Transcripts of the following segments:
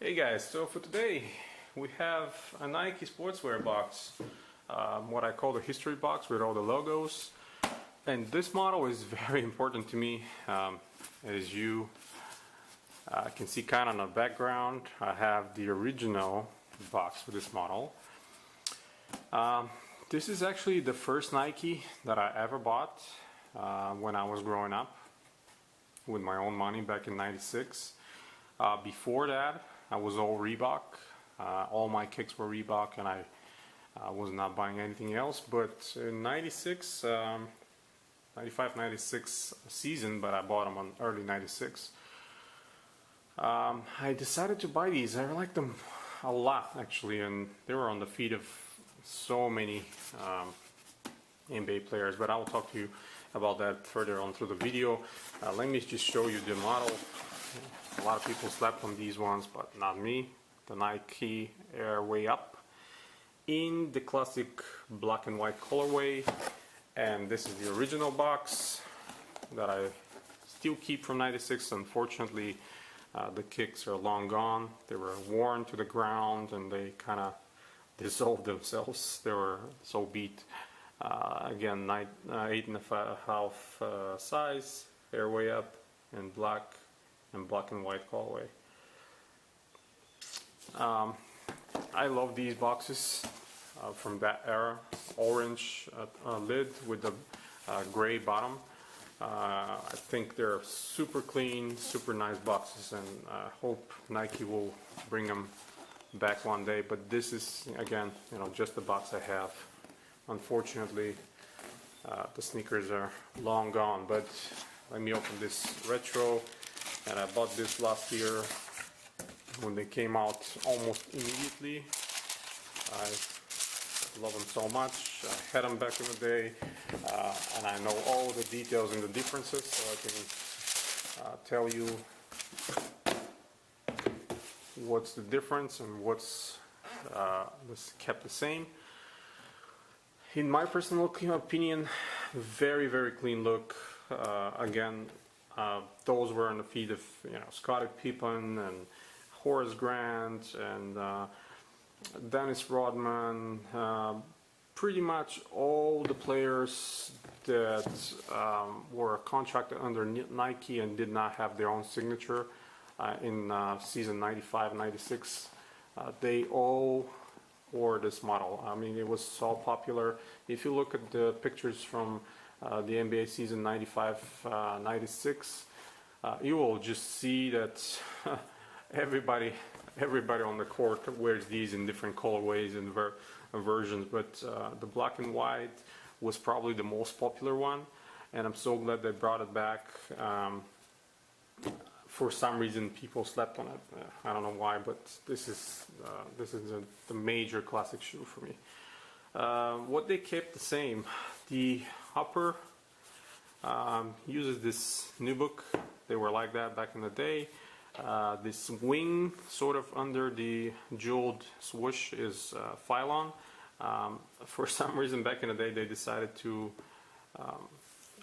Hey guys, so for today we have a Nike sportswear box, what I call the history box with all the logos. And this model is very important to me. As you can see kind of on the background, I have the original box for this model. This is actually the first Nike that I ever bought when I was growing up with my own money back in '96. Before that, I was all Reebok. All my kicks were Reebok, and I was not buying anything else. But in '96, 95, '96 season, but I bought them on early '96. I decided to buy these. I liked them a lot, actually, and they were on the feet of so many NBA players. But I will talk to you about that further on through the video. Let me just show you the model. A lot of people slept on these ones, but not me. The Nike Air Way Up in the classic black and white colorway, and this is the original box that I still keep from '96. Unfortunately, the kicks are long gone. They were worn to the ground and they kind of dissolved themselves. They were so beat. Again, 8.5 size, Air Way Up in black and white colorway. I love these boxes from that era. Orange lid with the gray bottom. I think they're super clean, super nice boxes, and I hope Nike will bring them back one day. But this is, again, just the box I have. Unfortunately, the sneakers are long gone. But let me open this retro. And I bought this last year when they came out almost immediately. I love them so much. I had them back in the day, and I know all the details and the differences, so I can tell you what's the difference and what's kept the same. In my personal opinion, very, very clean look. Again, those were on the feet of Scottie Pippen and Horace Grant and Dennis Rodman. Pretty much all the players that were contracted under Nike and did not have their own signature in season '95, '96. They all wore this model. I mean, it was so popular. If you look at the pictures from the NBA season '95, '96, you will just see that everybody on the court wears these in different colorways and versions. But the black and white was probably the most popular one, and I'm so glad they brought it back. For some reason, people slept on it. I don't know why, but this is the major classic shoe for me. What they kept the same, the upper uses this nubuck. They were like that back in the day. This wing sort of under the jeweled swoosh is Phylon. For some reason back in the day they decided to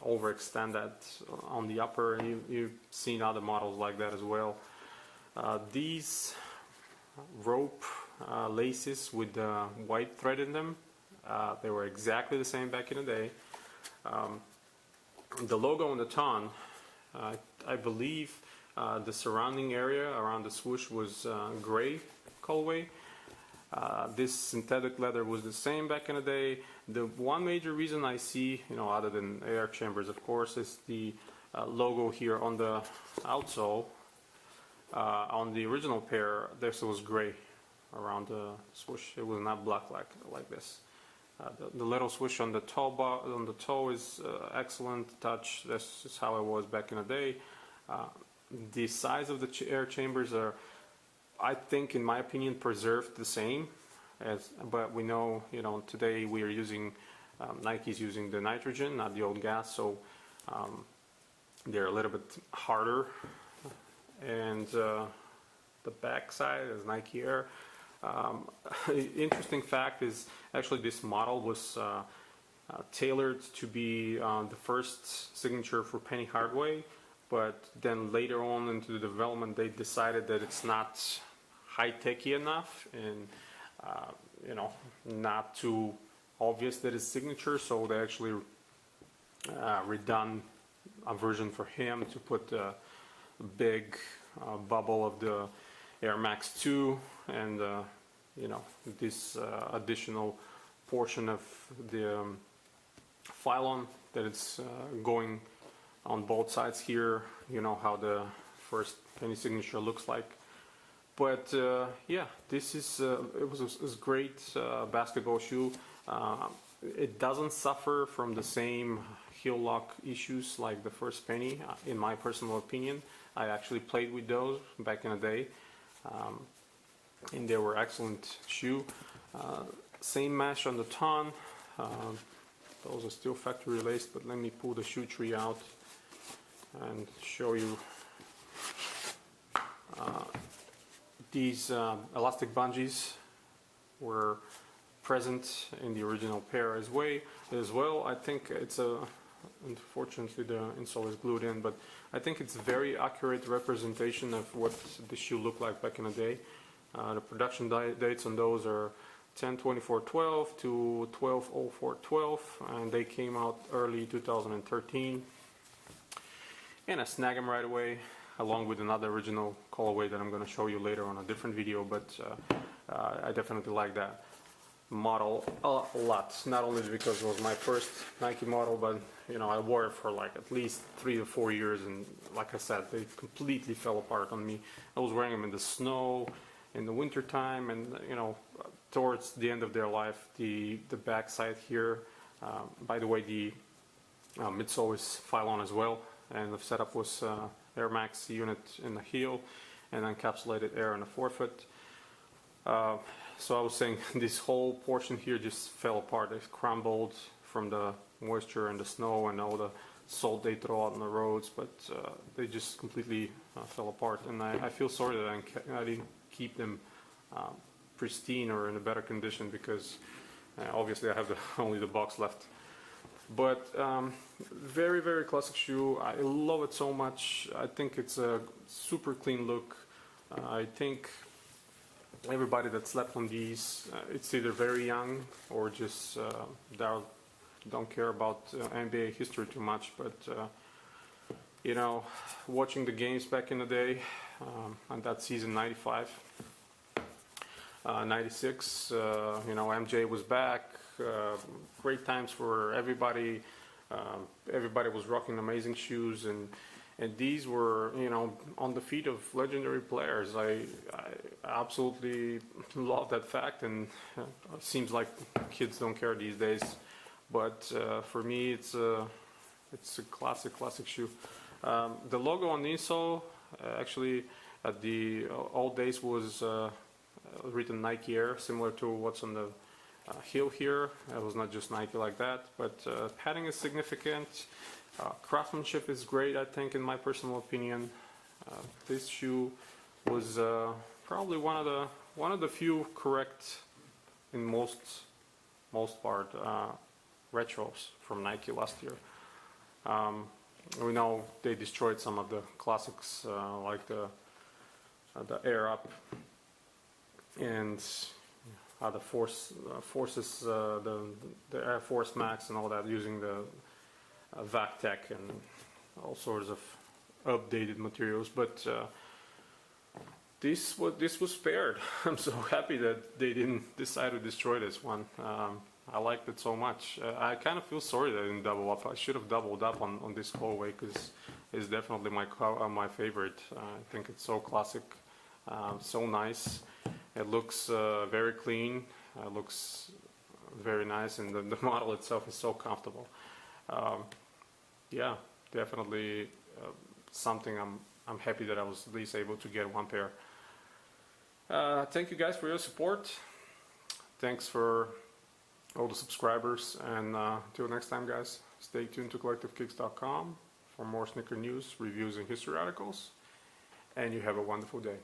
overextend that on the upper, and you've seen other models like that as well. These rope laces with the white thread in them, they were exactly the same back in the day. The logo on the ton, I believe the surrounding area around the swoosh was gray colorway. This synthetic leather was the same back in the day. The one major reason I see, other than air chambers, of course, is the logo here on the outsole. On the original pair, this was gray around the swoosh. It was not black like this. The little swoosh on the toe is excellent touch. That's just how it was back in the day. The size of the air chambers are, I think, in my opinion, preserved the same. But we know, today we are using Nike's using the nitrogen, not the old gas, so they're a little bit harder. And the back side is Nike Air. Interesting fact is actually this model was tailored to be the first signature for Penny Hardaway, but then later on into the development they decided that it's not high-techy enough and you know, not too obvious that it's signature, so they actually redone a version for him to put the big bubble of the Air Max 2 and you know, this additional portion of the phylon that it's going on both sides here. You know how the first penny signature looks like. But yeah, this is it was a great basketball shoe. It doesn't suffer from the same heel lock issues like the first penny, in my personal opinion. I actually played with those back in the day, and they were excellent shoe. Same mesh on the tongue. Those are still factory laced, but let me pull the shoe tree out and show you. These elastic bungees were present in the original pair as well. I think it's unfortunately the insole is glued in, but I think it's a very accurate representation of what the shoe looked like back in the day. The production dates on those are 10/24/12 to 12/04/12, and they came out early 2013. And I snagged them right away, along with another original colorway that I'm going to show you later on a different video, but I definitely like that model a lot. Not only because it was my first Nike model, but you know, I wore it for like at least 3 or 4 years, and like I said, they completely fell apart on me. I was wearing them in the snow, in the winter time, and you know, towards the end of their life, the back side here, by the way, the midsole is phylon as well, and the setup was Air Max unit in the heel and encapsulated air in the forefoot. So I was saying this whole portion here just fell apart. It crumbled from the moisture and the snow and all the salt they throw out on the roads, but they just completely fell apart, and I feel sorry that I didn't keep them pristine or in a better condition, because obviously I have only the box left. But very, very classic shoe. I love it so much. I think it's a super clean look. I think everybody that slept on these, it's either very young or just don't care about NBA history too much. But you know, watching the games back in the day, on that season 95, 96, you know, MJ was back. Great times for everybody. Everybody was rocking amazing shoes, and these were, you know, on the feet of legendary players. I absolutely love that fact, and it seems like kids don't care these days. But for me, it's a classic shoe. The logo on the insole, actually, at the old days was written Nike Air, similar to what's on the heel here. It was not just Nike like that, but padding is significant. Craftsmanship is great, I think, in my personal opinion. This shoe was probably one of the few correct, in most part, retros from Nike last year. We know they destroyed some of the classics, like the Air Up and the Forces, the Air Force Max and all that, using the vac tech and all sorts of updated materials. But this was spared. I'm so happy that they didn't decide to destroy this one. I liked it so much. I kind of feel sorry that I didn't double up. I should have doubled up on this colorway, because it's definitely my favorite. I think it's so classic, so nice. It looks very clean. It looks very nice, and the model itself is so comfortable. Yeah, definitely something I'm happy that I was at least able to get one pair. Thank you guys for your support. Thanks for all the subscribers, and until next time, guys, stay tuned to collectivekicks.com for more sneaker news, reviews, and history articles, and you have a wonderful day.